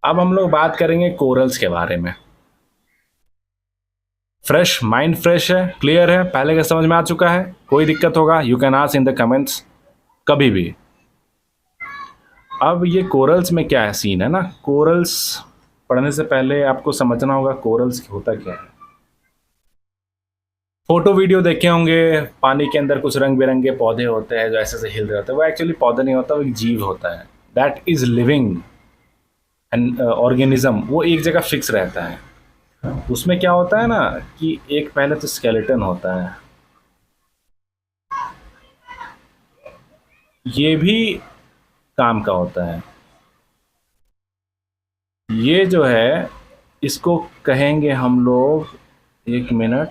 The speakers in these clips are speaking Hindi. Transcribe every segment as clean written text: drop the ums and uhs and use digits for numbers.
अब हम लोग बात करेंगे कोरल्स के बारे में। फ्रेश माइंड, फ्रेश है, क्लियर है, पहले का समझ में आ चुका है? कोई दिक्कत होगा you can ask in the comments कभी भी। अब ये कोरल्स में क्या है सीन है ना, कोरल्स पढ़ने से पहले आपको समझना होगा कोरल्स होता क्या है। फोटो वीडियो देखे होंगे, पानी के अंदर कुछ रंग बिरंगे पौधे होते हैं जो ऐसे ऐसे हिल रहे होते हैं। वो एक्चुअली पौधा नहीं होता, वो एक जीव होता है, that is living and organism. वो एक जगह फिक्स रहता है। उसमें क्या होता है ना कि एक पहले तो स्केलेटन होता है, ये भी काम का होता है। ये जो है इसको कहेंगे हम लोग, एक मिनट,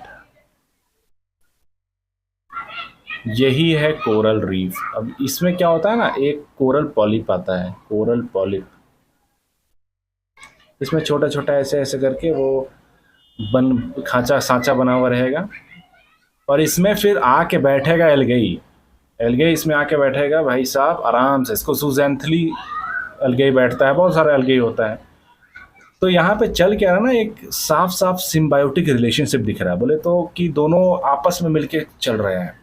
यही है कोरल रीफ। अब इसमें क्या होता है ना, एक कोरल पॉलिप आता है, कोरल पॉलिप। इसमें छोटा छोटा ऐसे ऐसे करके वो बन खांचा सांचा बना हुआ रहेगा, और इसमें फिर आके बैठेगा एलगई। एलगई इसमें आके बैठेगा भाई साहब आराम से। इसको सुजेंथली एलगई बैठता है, बहुत सारा एलगई होता है। तो यहाँ पे चल क्या रहा है ना, एक साफ साफ सिम्बायोटिक रिलेशनशिप दिख रहा है, बोले तो कि दोनों आपस में मिलके चल रहे हैं।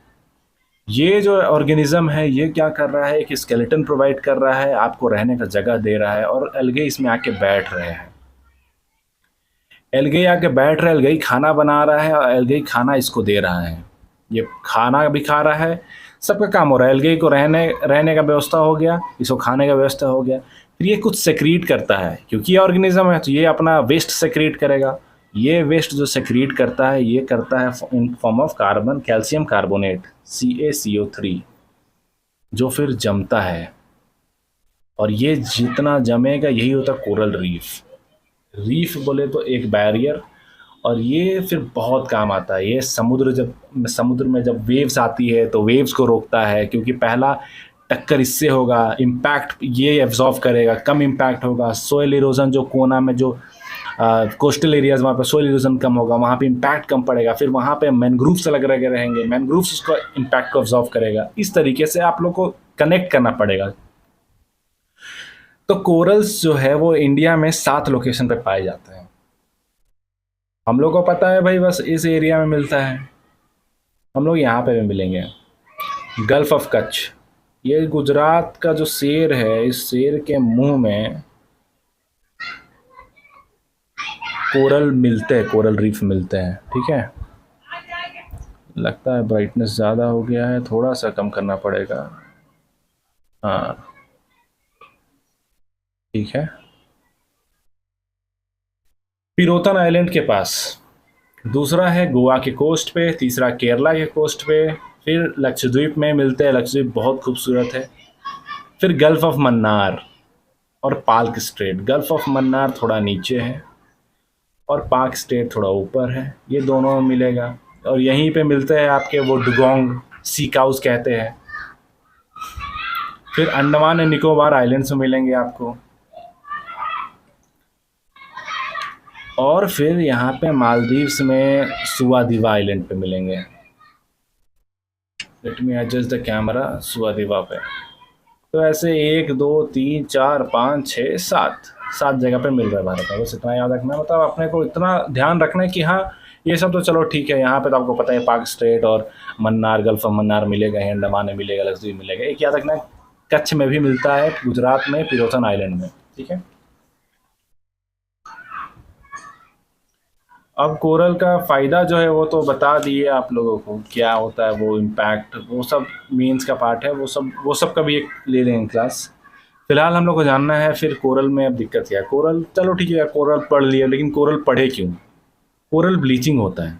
ये जो ऑर्गेनिज्म है ये क्या कर रहा है, एक स्केलेटन प्रोवाइड कर रहा है, आपको रहने का जगह दे रहा है, और एलगे इसमें आके बैठ रहे हैं। एलगे आके बैठ रहे हैं, एलगे खाना बना रहा है और एलगे खाना इसको दे रहा है। ये खाना भी खा रहा है, सबका काम हो रहा है। एलगे को रहने रहने का व्यवस्था हो गया, इसको खाने का व्यवस्था हो गया। फिर ये कुछ सेक्रीट करता है, क्योंकि ये ऑर्गेनिज्म है तो ये अपना वेस्ट सेक्रीट करेगा। ये वेस्ट जो सेक्रीट करता है ये करता है in form of carbon, calcium carbonate, CaCO3, जो फिर जमता है। और ये जितना जमेगा यही होता है कोरल रीफ। रीफ बोले तो एक बैरियर, और ये फिर बहुत काम आता है। ये समुद्र में जब वेव्स आती है तो वेव्स को रोकता है, क्योंकि पहला टक्कर इससे होगा, इम्पैक्ट ये एब्जॉर्व करेगा, कम इम्पैक्ट होगा। सोयल इरोजन जो कोना में जो कोस्टल एरियाज, वहाँ पे सोइल इरोजन कम होगा, वहाँ पे इम्पैक्ट कम पड़ेगा। फिर वहाँ पे मैनग्रूव्स अलग रह रहेंगे, मैनग्रूव्स उसको इम्पैक्ट को ऑब्जॉर्व करेगा। इस तरीके से आप लोग को कनेक्ट करना पड़ेगा। तो कोरल्स जो है वो इंडिया में 7 लोकेशन पे पाए जाते हैं। हम लोग को पता है भाई बस इस एरिया में मिलता है, हम लोग यहाँ पे भी मिलेंगे। गल्फ ऑफ कच्छ, ये गुजरात का जो शेर है, इस शेर के मुंह में कोरल मिलते हैं, कोरल रीफ मिलते हैं। ठीक है, लगता है ब्राइटनेस ज़्यादा हो गया है, थोड़ा सा कम करना पड़ेगा। हाँ ठीक है। पिरोतन आइलैंड के पास, दूसरा है गोवा के कोस्ट पे, तीसरा केरला के कोस्ट पे, फिर लक्षद्वीप में मिलते हैं। लक्षद्वीप बहुत खूबसूरत है। फिर गल्फ ऑफ मन्नार और park straight. Gulf of Mannar थोड़ा नीचे है और पार्क स्टेट थोड़ा ऊपर है, ये दोनों में मिलेगा। और यहीं पे मिलते हैं आपके वो डुगोंग सी काउस कहते हैं। फिर अंडमान एंड निकोबार आइलैंड्स में मिलेंगे आपको, और फिर यहाँ पे मालदीव्स में सुवादिवा आइलैंड पे मिलेंगे। Let me adjust the camera, Suvadiva पे। तो ऐसे 1 2 3 4 5 6 7 जगह पे मिल रहा है भारत में। बस इतना याद रखना, मतलब अपने को इतना ध्यान रखना है कि हाँ ये सब तो चलो ठीक है, यहाँ पे तो आपको पता है पार्क स्ट्रेट और मन्नार, गल्फ ऑफ मन्नार मिलेगा, अंडमान में मिलेगा, लक्षद्वीप मिलेगा। एक याद रखना है कच्छ में भी मिलता है, गुजरात में पिरोथन आइलैंड में। ठीक है। अब कोरल का फ़ायदा जो है वो तो बता दिए आप लोगों को, क्या होता है वो इम्पैक्ट, वो सब मीन्स का पार्ट है, वो सब का भी एक ले लेंगे क्लास। फिलहाल हम लोग को जानना है फिर कोरल में अब दिक्कत क्या है। कोरल चलो ठीक है यार, कोरल पढ़ लिया, लेकिन कोरल पढ़े क्यों? कोरल ब्लीचिंग होता है।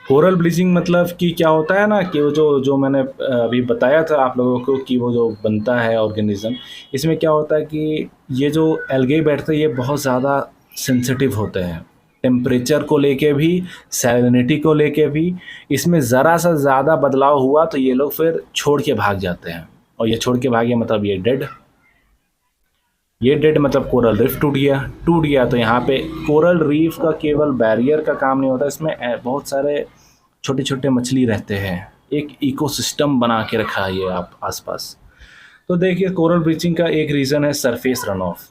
कोरल ब्लीचिंग मतलब कि क्या होता है ना कि वो जो मैंने अभी बताया था आप लोगों को कि वो जो बनता है ऑर्गेनिज्म, इसमें क्या होता है कि ये जो एल्गे बैठते हैं ये बहुत ज़्यादा सेंसिटिव होते हैं, टेम्परेचर को लेके भी, सैलिनिटी को लेके भी। इसमें ज़रा सा ज़्यादा बदलाव हुआ तो ये लोग फिर छोड़ के भाग जाते हैं, और ये छोड़ के भागे मतलब ये डेड। ये डेड मतलब कोरल रीफ टूट गया। तो यहाँ पे कोरल रीफ का केवल बैरियर का काम नहीं होता, इसमें बहुत सारे छोटे छोटे मछली रहते हैं, एक इकोसिस्टम बना के रखा है ये आप आसपास। तो देखिए कोरल ब्लीचिंग का एक रीज़न है सरफेस रन ऑफ।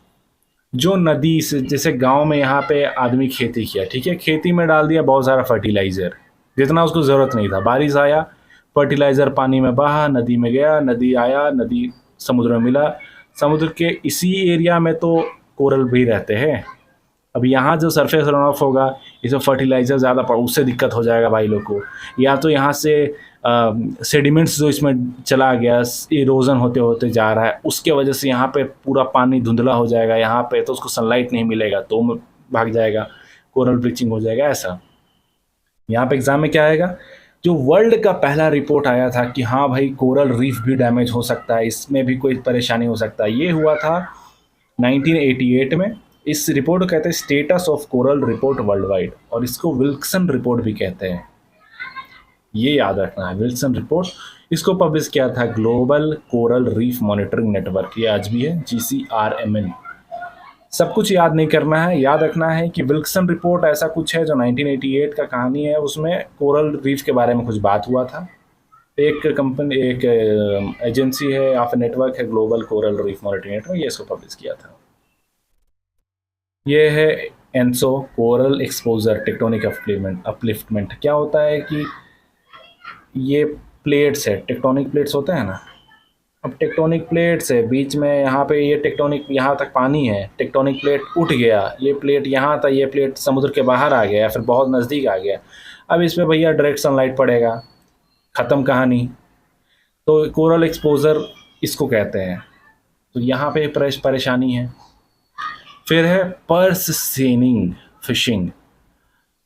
जो नदी से, जैसे गांव में यहाँ पे आदमी खेती किया, ठीक है, खेती में डाल दिया बहुत सारा फर्टिलाइज़र, जितना उसको ज़रूरत नहीं था। बारिश आया, फर्टिलाइज़र पानी में बहा, नदी में गया, नदी आया, नदी समुद्र में मिला। समुद्र के इसी एरिया में तो कोरल भी रहते हैं। अब यहाँ जो सरफेस रन ऑफ होगा, इसमें फर्टिलाइज़र ज़्यादा पड़, उससे दिक्कत हो जाएगा भाई लोग को। या तो यहाँ से सेडिमेंट्स जो इसमें चला गया, इरोजन होते होते जा रहा है, उसके वजह से यहाँ पे पूरा पानी धुंधला हो जाएगा यहाँ पे, तो उसको सनलाइट नहीं मिलेगा तो भाग जाएगा, कोरल ब्लीचिंग हो जाएगा। ऐसा यहाँ पे एग्जाम में क्या आएगा, जो वर्ल्ड का पहला रिपोर्ट आया था कि हाँ भाई कोरल रीफ भी डैमेज हो सकता है, इसमें भी कोई परेशानी हो सकता है, ये हुआ था 1988 में। इस रिपोर्ट को कहते हैं status of coral report world wide, और इसको विल्सन रिपोर्ट भी कहते हैं। ये याद रखना है, विल्सन रिपोर्ट। इसको पब्लिश किया था global coral reef monitoring network, ये आज भी है, GCRMN। सब कुछ याद नहीं करना है, याद रखना है कि विल्सन रिपोर्ट ऐसा कुछ है जो 1988 का कहानी है, उसमें कोरल रीफ के बारे में कुछ बात हुआ था। एक कंपनी, एक एजेंसी है या फिर नेटवर्क है, global coral reef monitoring network, ये इसको पब्लिश किया था। ये है ENSO, coral exposure tectonic upliftment. क्या होता है कि ये प्लेट्स है, टेक्टोनिक प्लेट्स होते हैं ना। अब टेक्टोनिक प्लेट्स है बीच में, यहाँ पे ये टेक्टोनिक, यहाँ तक पानी है, टेक्टोनिक प्लेट उठ गया, ये प्लेट यहाँ था, ये प्लेट समुद्र के बाहर आ गया या फिर बहुत नज़दीक आ गया। अब इस पर भैया डायरेक्ट सनलाइट पड़ेगा, ख़त्म कहानी। तो कोरल एक्सपोजर इसको कहते हैं। तो यहाँ पे परेशानी है। फिर है पर्स सीनिंग फिशिंग।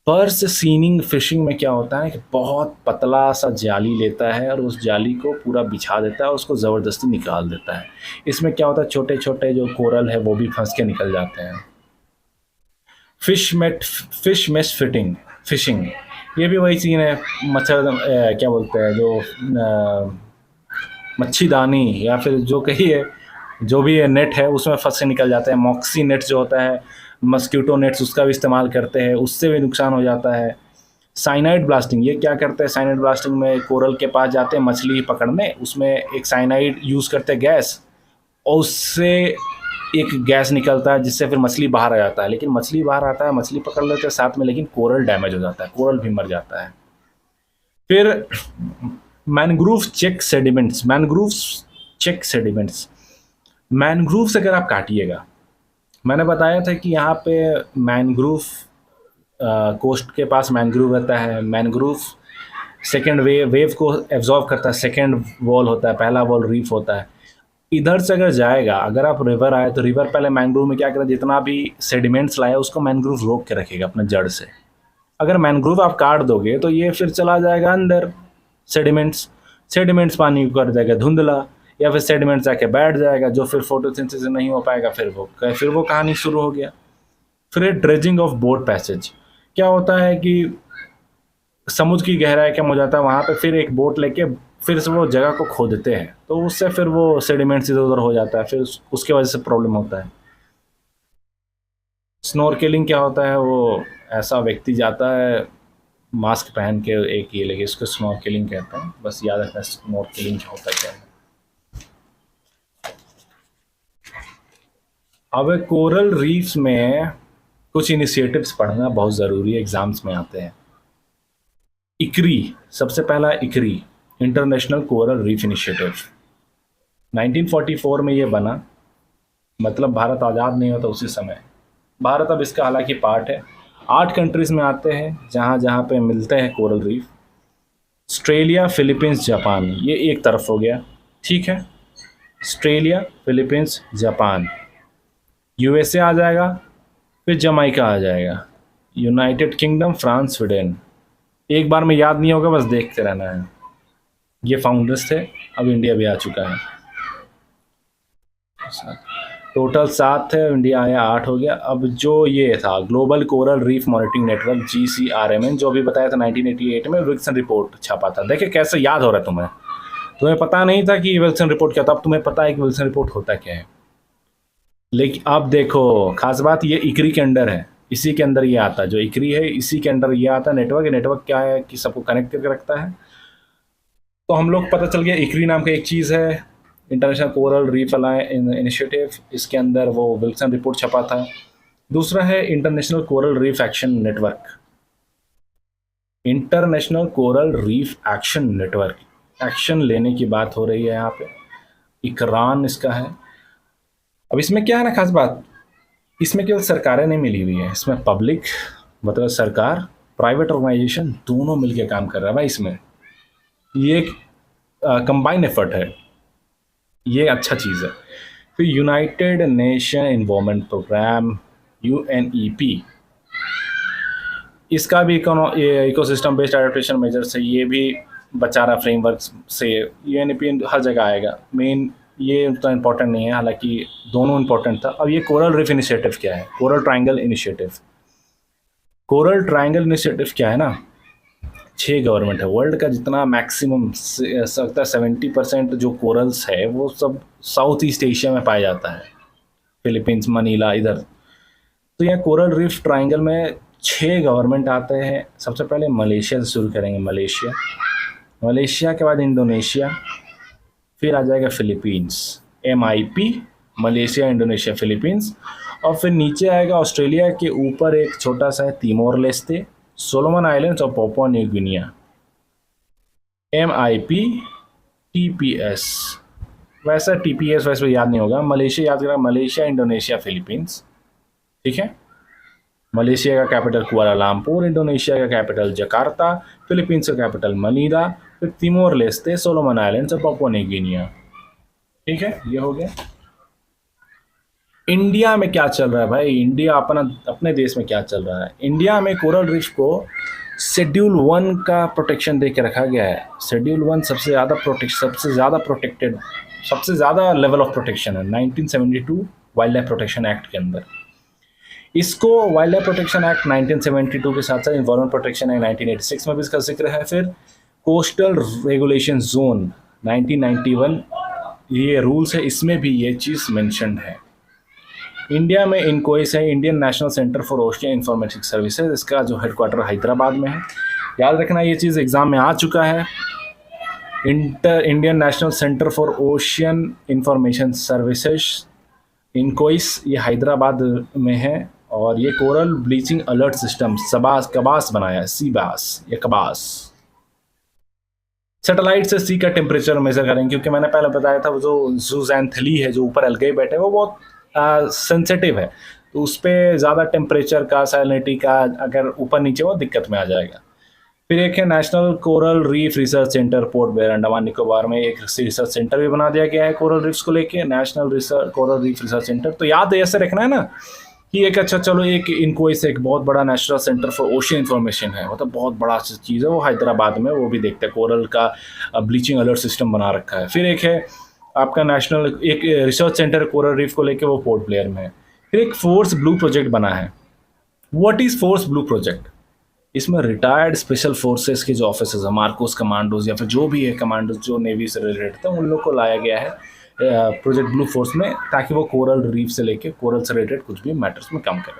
पर्स सीनिंग फिशिंग में क्या होता है कि बहुत पतला सा जाली लेता है और उस जाली को पूरा बिछा देता है और उसको ज़बरदस्ती निकाल देता है। इसमें क्या होता है, छोटे छोटे जो कोरल है वो भी फंस के निकल जाते हैं। फिश मेश फिशिंग, ये भी वही सीन है। क्या बोलते हैं, जो मच्छीदानी या फिर जो कहिए, जो भी नेट है उसमें फंस के निकल जाते हैं। मॉक्सी नेट जो होता है, मस्कीटो नेट्स, उसका भी इस्तेमाल करते हैं, उससे भी नुकसान हो जाता है। साइनाइड ब्लास्टिंग, ये क्या करते हैं, साइनाइड ब्लास्टिंग में कोरल के पास जाते हैं मछली पकड़ने, उसमें एक साइनाइड यूज़ करते हैं गैस, और उससे एक गैस निकलता है जिससे फिर मछली बाहर आ जाता है। लेकिन मछली बाहर आता है, मछली पकड़ लेते हैं साथ में, लेकिन कोरल डैमेज हो जाता है, कोरल भी मर जाता है। फिर मैनग्रोव चेक सेडिमेंट्स, मैनग्रोव्स अगर आप काटिएगा, मैंने बताया था कि यहाँ पे मैनग्रोव कोस्ट के पास मैनग्रोव रहता है। मैनग्रोव सेकेंड वेव को एब्जॉर्ब करता है, सेकेंड वॉल होता है, पहला वॉल रीफ होता है। इधर से अगर जाएगा, अगर आप रिवर आए तो रिवर पहले मैनग्रोव में क्या करें, जितना भी सेडिमेंट्स लाया उसको मैनग्रोव रोक के रखेगा अपने जड़ से। अगर मैनग्रोव आप काट दोगे तो ये फिर चला जाएगा अंदर, सेडिमेंट्स पानी को कर देगा धुंधला, या फिर सेडिमेंट जाके बैठ जाएगा, जो फिर फोटोसिंथेसिस नहीं हो पाएगा, फिर वो कहानी शुरू हो गया। फिर ड्रेजिंग ऑफ बोट पैसेज, क्या होता है कि समुद्र की गहराई कम हो जाता है, वहाँ पे फिर एक बोट लेके फिर से वो जगह को खोदते हैं, तो उससे फिर वो सेडिमेंट्स इधर उधर हो जाता है, फिर उसके वजह से प्रॉब्लम होता है। स्नॉर्केलिंग क्या होता है, वो ऐसा व्यक्ति जाता है मास्क पहन के एक ये लेके, इसको स्नॉर्केलिंग कहते हैं। बस याद रखना स्नॉर्केलिंग क्या होता है, क्या है। अब कोरल रीफ्स में कुछ इनिशिएटिव्स पढ़ना बहुत ज़रूरी है, एग्जाम्स में आते हैं। इक्री, सबसे पहला इक्री, इंटरनेशनल कोरल रीफ इनिशिएटिव, 1944 में ये बना, मतलब भारत आज़ाद नहीं होता उसी समय। भारत अब इसका हालांकि पार्ट है। 8 कंट्रीज़ में आते हैं जहाँ जहाँ पे मिलते हैं coral reef. Australia, Philippines, Japan, ये एक तरफ हो गया, ठीक है। ऑस्ट्रेलिया, फिलीपींस, जापान, यूएसए आ जाएगा, फिर जमाइका आ जाएगा, यूनाइटेड किंगडम, फ्रांस, स्वीडन। एक बार में याद नहीं होगा, बस देखते रहना है। ये फाउंडर्स थे, अब इंडिया भी आ चुका है। टोटल 7 थे, इंडिया आया 8 हो गया। अब जो ये था global coral reef monitoring network, GCRMN, जो अभी बताया था 1988 में विल्सन रिपोर्ट छापा था। देखिए कैसे याद हो रहा है तुम्हें पता नहीं था कि विल्सन रिपोर्ट क्या था, अब तुम्हें पता है कि विल्सन रिपोर्ट होता क्या है। लेकिन अब देखो खास बात, ये इक्री के अंडर है, इसी के अंदर ये आता है, जो इक्री है इसी के अंडर ये आता है। नेटवर्क क्या है कि सबको कनेक्ट करके रखता है। तो हम लोग पता चल गया इक्री नाम का एक चीज़ है, इंटरनेशनल कोरल रीफ इनिशिएटिव, इसके अंदर वो विल्सन रिपोर्ट छपा था। दूसरा है international coral reef action network, international coral reef action network, action लेने की बात हो रही है यहाँ पे, इकरान इसका है। अब इसमें क्या है ना खास बात, इसमें केवल सरकारें नहीं मिली हुई है, इसमें पब्लिक मतलब सरकार, प्राइवेट ऑर्गेनाइजेशन दोनों मिलकर काम कर रहा है भाई इसमें। ये एक कंबाइन एफर्ट है, ये अच्छा चीज़ है। फिर united nation environment programme UNEP, इसका भी इकोसिस्टम बेस्ड एडेप्टेशन मेजर से ये भी बचा रहा फ्रेमवर्क से। UNEP हर जगह आएगा, मेन ये उतना इम्पोर्टेंट नहीं है, हालांकि दोनों इम्पोर्टेंट था। अब ये कोरल रीफ इनिशिएटिव क्या है, coral triangle initiative. Coral triangle initiative क्या है ना, 6 गवर्नमेंट है, वर्ल्ड का जितना मैक्सिमम सकता है 70% जो कोरल्स है वो सब साउथ ईस्ट एशिया में पाया जाता है, फिलीपींस, मनीला इधर। तो यह कोरल रीफ ट्रायंगल में 6 गवर्नमेंट आते हैं। सबसे पहले मलेशिया से शुरू करेंगे, मलेशिया के बाद इंडोनेशिया, फिर आ जाएगा Philippines, MIP, Malaysia, Indonesia, Philippines, और फिर नीचे आएगा ऑस्ट्रेलिया के ऊपर एक छोटा सा है तिमोर लेस्ते, सोलोमन आइलैंड्स और Papua new Guinea, MIP, TPS। वैसा TPS वैसे याद नहीं होगा, मलेशिया याद करें, मलेशिया, इंडोनेशिया, फिलीपींस, ठीक है। मलेशिया का कैपिटल कुआलालंपुर, इंडोनेशिया का कैपिटल जकार्ता, फिलीपींस का कैपिटल मनीला, फिर तिमोर लेस्ते, सोलोमन आइलैंड्स और पापुआ न्यू गिनिया, ठीक है। ये हो गया। इंडिया में क्या चल रहा है भाई, इंडिया अपने देश में क्या चल रहा है। इंडिया में कोरल रीफ को शेड्यूल 1 का प्रोटेक्शन दे के रखा गया है। शेड्यूल 1 सबसे ज़्यादा लेवल ऑफ प्रोटेक्शन है 1972 वाइल्ड लाइफ प्रोटेक्शन एक्ट के अंदर। इसको वाइल्ड लाइफ प्रोटेक्शन एक्ट 1972 के साथ साथ इन्वायरमेंट प्रोटेक्शन एक्ट 1986 में भी इसका जिक्र है। फिर कोस्टल रेगुलेशन जोन 1991 ये रूल्स है, इसमें भी ये चीज़ मेंशन्ड है। इंडिया में इनकोइस है, Indian national centre for ocean informatic services, इसका जो हेडक्वार्टर हैदराबाद में है। याद रखना ये चीज़ एग्ज़ाम में आ चुका है। Indian national centre for ocean information services, INCOIS, ये हैदराबाद में है। और ये कोरल ब्लीचिंग अलर्ट सिस्टम कबास बनाया है, सीबास या कबास। सैटेलाइट से सी का टेम्परेचर मेजर करेंगे, क्योंकि मैंने पहले बताया था वो जो जूजैंथली है जो ऊपर अलगे बैठे वो बहुत सेंसिटिव है, तो उस पर ज़्यादा टेम्परेचर का, सैलिनिटी का अगर ऊपर नीचे हो दिक्कत में आ जाएगा। फिर एक है national coral reef research centre, port Blair, Andaman Nicobar में एक रिसर्च सेंटर भी बना दिया गया है कोरल रीफ्स को लेके, national coral reef research centre. तो याद ऐसे रखना है ना कि एक अच्छा चलो एक इनको इसे एक बहुत बड़ा national centre for ocean information है, मतलब बहुत बड़ा चीज़ है वो हैदराबाद में, वो भी देखते हैं कोरल का ब्लीचिंग अलर्ट सिस्टम बना रखा है। फिर एक है आपका नेशनल एक रिसर्च सेंटर कोरल रीफ को लेके, वो पोर्ट ब्लेयर में है। फिर एक फोर्स ब्लू प्रोजेक्ट बना है। What is force blue project? इसमें रिटायर्ड स्पेशल फोर्सेस के जो ऑफिसर्स हैं, मार्कोस कमांडोज या फिर जो भी है कमांडोज जो नेवी से रिलेटेड थे, उन लोग को लाया गया है प्रोजेक्ट ब्लू फोर्स में, ताकि वो कोरल रीफ से लेके कोरल से रिलेटेड कुछ भी मैटर्स में काम करें।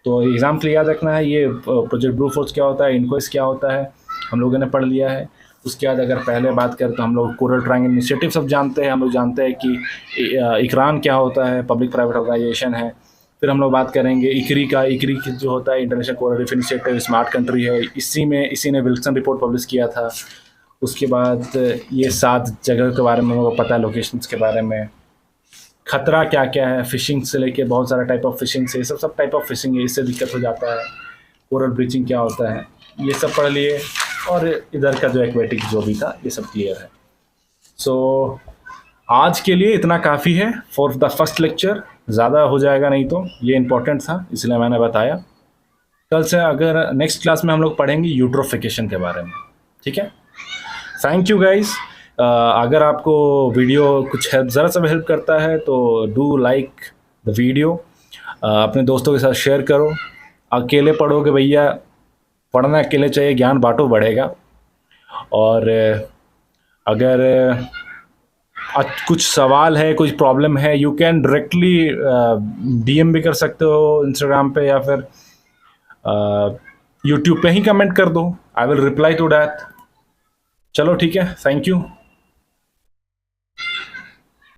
तो एग्जाम के लिए याद रखना है ये प्रोजेक्ट ब्लू फोर्स क्या होता है, इनकोइस क्या होता है, हम लोगों ने पढ़ लिया है। उसके बाद अगर पहले बात करें तो हम लोग कोरल ट्रायंगल इनिशिएटिव सब जानते हैं, हम लोग जानते हैं कि इकरान क्या होता है, पब्लिक प्राइवेट ऑर्गेनाइजेशन है। फिर हम लोग बात करेंगे इकरी जो होता है international coral reef initiative, smart country है, इसी ने विल्सन रिपोर्ट पब्लिश किया था। उसके बाद ये 7 जगह के बारे में हम लोग पता है, लोकेशंस के बारे में, खतरा क्या क्या है, फिशिंग से लेके बहुत सारा टाइप ऑफ फिशिंग से, सब टाइप ऑफ फिशिंग है, इससे दिक्कत हो जाता है, कोरल ब्लीचिंग क्या होता है, ये सब पढ़ लिए। और इधर का जो एक्वेटिक जो भी था ये सब क्लियर है। सो आज के लिए इतना काफ़ी है फॉर द फर्स्ट लेक्चर, ज़्यादा हो जाएगा नहीं तो, ये इम्पोर्टेंट था इसलिए मैंने बताया। कल से अगर नेक्स्ट क्लास में हम लोग पढ़ेंगे यूट्रोफिकेशन के बारे में, ठीक है। Thank you guys. अगर आपको वीडियो कुछ हेल्प ज़रा सा हेल्प करता है तो डू लाइक द वीडियो, अपने दोस्तों के साथ शेयर करो। अकेले पढ़ोगे भैया, पढ़ना अकेले चाहिए, ज्ञान बांटो बढ़ेगा। और अगर कुछ सवाल है, कुछ प्रॉब्लम है, यू कैन डायरेक्टली DM भी कर सकते हो इंस्टाग्राम पे, या फिर यूट्यूब पे ही कमेंट कर दो, I will reply to that. चलो ठीक है, थैंक यू।